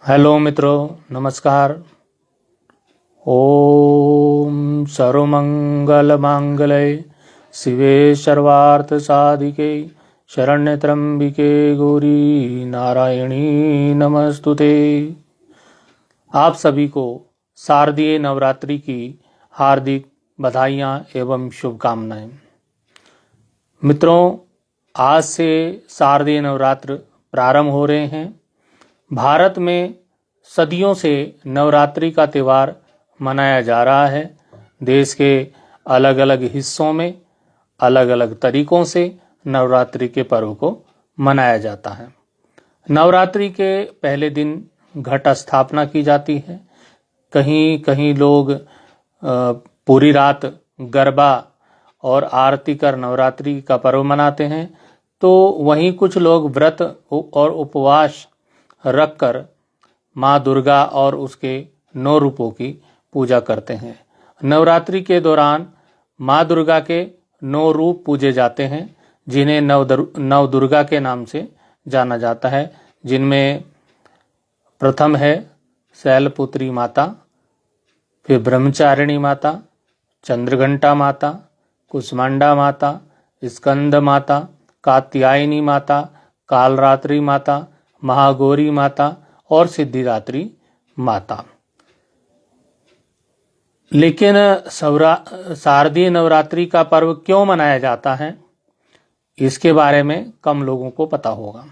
Hello मित्रों, नमस्कार। ओम सर्वमंगल मांगल्ये शिवे सर्वार्थ साधिके शरण्य त्र्यंबिके गौरी नारायणी नमस्तुते। आप सभी को शारदीय नवरात्रि की हार्दिक बधाइयाँ एवं शुभकामनाएं। मित्रों, आज से शारदीय नवरात्र प्रारंभ हो रहे हैं। भारत में सदियों से नवरात्रि का त्यौहार मनाया जा रहा है। देश के अलग अलग हिस्सों में अलग अलग तरीकों से नवरात्रि के पर्व को मनाया जाता है। नवरात्रि के पहले दिन घट स्थापना की जाती है। कहीं कहीं लोग पूरी रात गरबा और आरती कर नवरात्रि का पर्व मनाते हैं, तो वहीं कुछ लोग व्रत और उपवास रखकर माँ दुर्गा और उसके 9 रूपों की पूजा करते हैं। नवरात्रि के दौरान माँ दुर्गा के 9 रूप पूजे जाते हैं, जिन्हें नव दुर्गा के नाम से जाना जाता है, जिनमें प्रथम है शैलपुत्री माता, फिर ब्रह्मचारिणी माता, चंद्रघंटा माता, कुष्मांडा माता, स्कंद माता, कात्यायनी माता, कालरात्रि माता, महागौरी माता और सिद्धिदात्री माता। लेकिन शारदीय नवरात्रि का पर्व क्यों मनाया जाता है, इसके बारे में कम लोगों को पता होगा।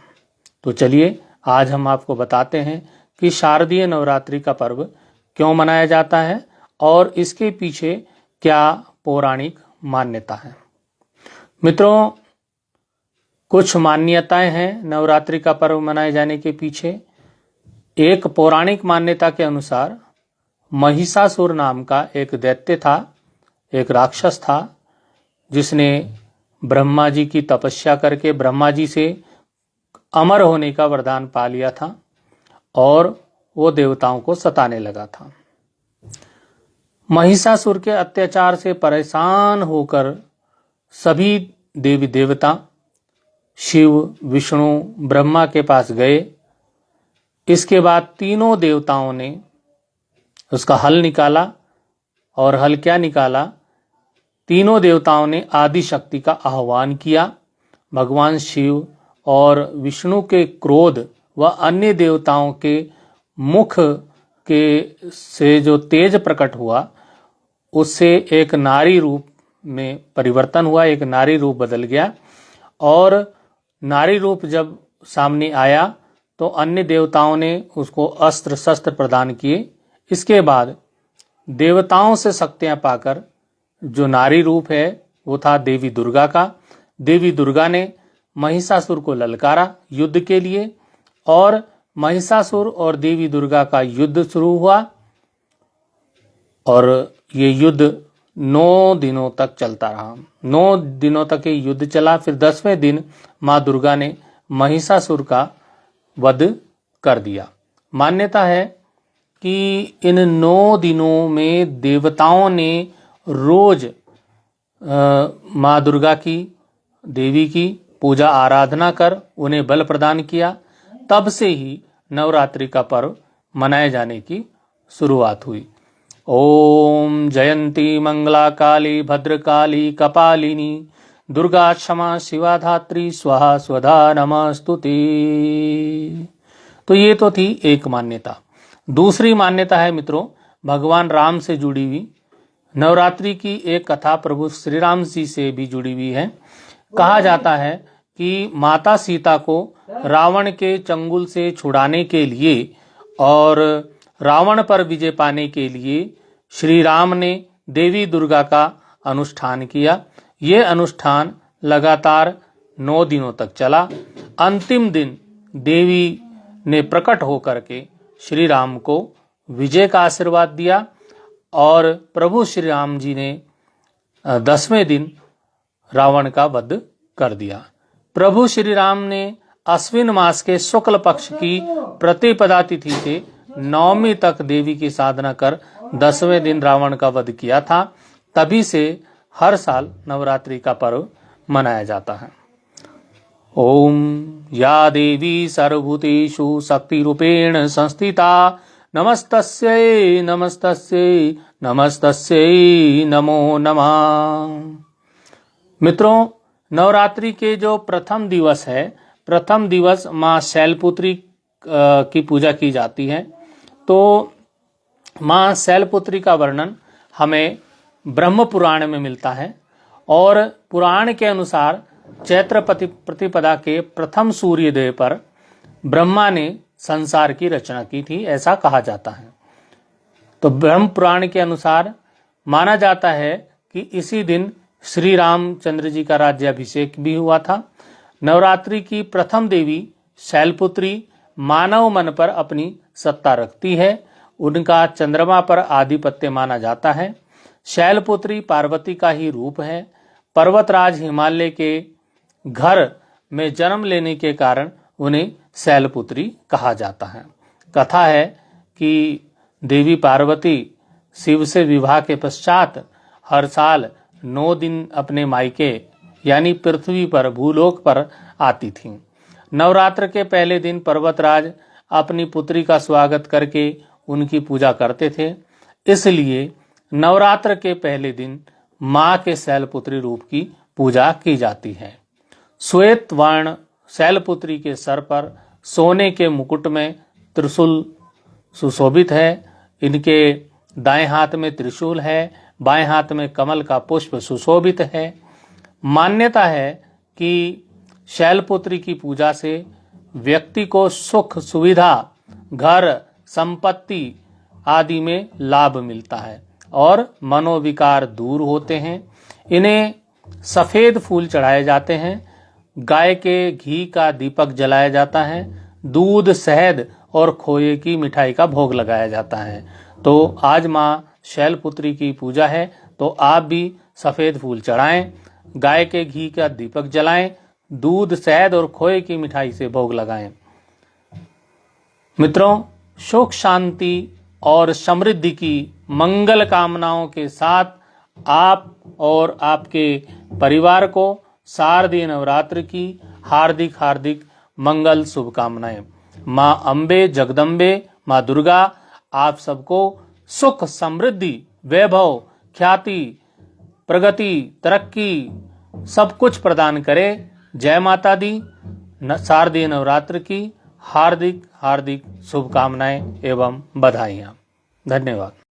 तो चलिए आज हम आपको बताते हैं कि शारदीय नवरात्रि का पर्व क्यों मनाया जाता है और इसके पीछे क्या पौराणिक मान्यता है। मित्रों, कुछ मान्यताएं हैं नवरात्रि का पर्व मनाए जाने के पीछे। एक पौराणिक मान्यता के अनुसार महिषासुर नाम का एक दैत्य था, एक राक्षस था, जिसने ब्रह्मा जी की तपस्या करके ब्रह्मा जी से अमर होने का वरदान पा लिया था और वो देवताओं को सताने लगा था। महिषासुर के अत्याचार से परेशान होकर सभी देवी देवता शिव, विष्णु, ब्रह्मा के पास गए। इसके बाद तीनों देवताओं ने उसका हल निकाला। और हल क्या निकाला? तीनों देवताओं ने आदि शक्ति का आह्वान किया। भगवान शिव और विष्णु के क्रोध व अन्य देवताओं के मुख के से जो तेज प्रकट हुआ, उससे एक नारी रूप में परिवर्तन हुआ, एक नारी रूप बदल गया। और नारी रूप जब सामने आया तो अन्य देवताओं ने उसको अस्त्र शस्त्र प्रदान किए। इसके बाद देवताओं से शक्तियां पाकर जो नारी रूप है वो था देवी दुर्गा का। देवी दुर्गा ने महिषासुर को ललकारा युद्ध के लिए और महिषासुर और देवी दुर्गा का युद्ध शुरू हुआ और ये युद्ध 9 दिनों तक चलता रहा। 9 दिनों तक ये युद्ध चला। फिर 10वें दिन माँ दुर्गा ने महिषासुर का वध कर दिया। मान्यता है कि इन 9 दिनों में देवताओं ने रोज माँ दुर्गा की, देवी की पूजा आराधना कर उन्हें बल प्रदान किया। तब से ही नवरात्रि का पर्व मनाए जाने की शुरुआत हुई। ओम जयंती मंगला काली भद्रकाली कपालिनी दुर्गा क्षमा शिवा धात्री स्वाहा स्वधा नमस्तुते। तो ये तो थी एक मान्यता। दूसरी मान्यता है मित्रों, भगवान राम से जुड़ी हुई। नवरात्रि की एक कथा प्रभु श्री राम जी से भी जुड़ी हुई है। कहा जाता है कि माता सीता को रावण के चंगुल से छुड़ाने के लिए और रावण पर विजय पाने के लिए श्री राम ने देवी दुर्गा का अनुष्ठान किया। ये अनुष्ठान लगातार 9 दिनों तक चला। अंतिम दिन देवी ने प्रकट होकर के श्री राम को विजय का आशीर्वाद दिया और प्रभु श्री राम जी ने 10वें दिन रावण का वध कर दिया। प्रभु श्री राम ने अश्विन मास के शुक्ल पक्ष की प्रतिपदा तिथि से 9वीं तक देवी की साधना कर 10वें दिन रावण का वध किया था। तभी से हर साल नवरात्रि का पर्व मनाया जाता है। ओम या देवी सर्वभूतेषु शक्तिरूपेण संस्थिता नमस्तस्यै नमस्तस्यै नमस्तस्यै नमो नमः। मित्रों, नवरात्रि के जो प्रथम दिवस है, प्रथम दिवस माँ शैलपुत्री की पूजा की जाती है। तो माँ शैलपुत्री का वर्णन हमें ब्रह्म पुराण में मिलता है और पुराण के अनुसार चैत्र प्रतिपदा के प्रथम सूर्योदय पर ब्रह्मा ने संसार की रचना की थी, ऐसा कहा जाता है। तो ब्रह्म पुराण के अनुसार माना जाता है कि इसी दिन श्री रामचंद्र जी का राज्याभिषेक भी हुआ था। नवरात्रि की प्रथम देवी शैलपुत्री मानव मन पर अपनी सत्ता रखती है। उनका चंद्रमा पर आधिपत्य माना जाता है। शैलपुत्री पार्वती का ही रूप है। पर्वतराज हिमालय के घर में जन्म लेने के कारण उन्हें शैलपुत्री कहा जाता है। कथा है कि देवी पार्वती शिव से विवाह के पश्चात हर साल 9 दिन अपने मायके यानी पृथ्वी पर, भूलोक पर आती थीं। नवरात्र के पहले दिन पर्वतराज अपनी पुत्री का स्वागत करके उनकी पूजा करते थे। इसलिए नवरात्र के पहले दिन माँ के शैलपुत्री रूप की पूजा की जाती है। श्वेत वर्ण शैलपुत्री के सर पर सोने के मुकुट में त्रिशूल सुशोभित है। इनके दाएं हाथ में त्रिशूल है, बाएं हाथ में कमल का पुष्प सुशोभित है। मान्यता है कि शैलपुत्री की पूजा से व्यक्ति को सुख सुविधा, घर, संपत्ति आदि में लाभ मिलता है और मनोविकार दूर होते हैं। इन्हें सफेद फूल चढ़ाए जाते हैं। गाय के घी का दीपक जलाया जाता है। दूध, शहद और खोए की मिठाई का भोग लगाया जाता है। तो आज माँ शैलपुत्री की पूजा है, तो आप भी सफेद फूल चढ़ाएं, गाय के घी का दीपक जलाएं, दूध, शहद और खोए की मिठाई से भोग लगाएं। मित्रों, सुख शांति और समृद्धि की मंगल कामनाओं के साथ आप और आपके परिवार को शारदीय नवरात्र की हार्दिक हार्दिक मंगल शुभकामनाएं। माँ अम्बे, जगदम्बे, माँ दुर्गा आप सबको सुख, समृद्धि, वैभव, ख्याति, प्रगति, तरक्की सब कुछ प्रदान करे। जय माता दी। शारदीय नवरात्र की हार्दिक हार्दिक शुभकामनाएं एवं बधाइयाँ। धन्यवाद।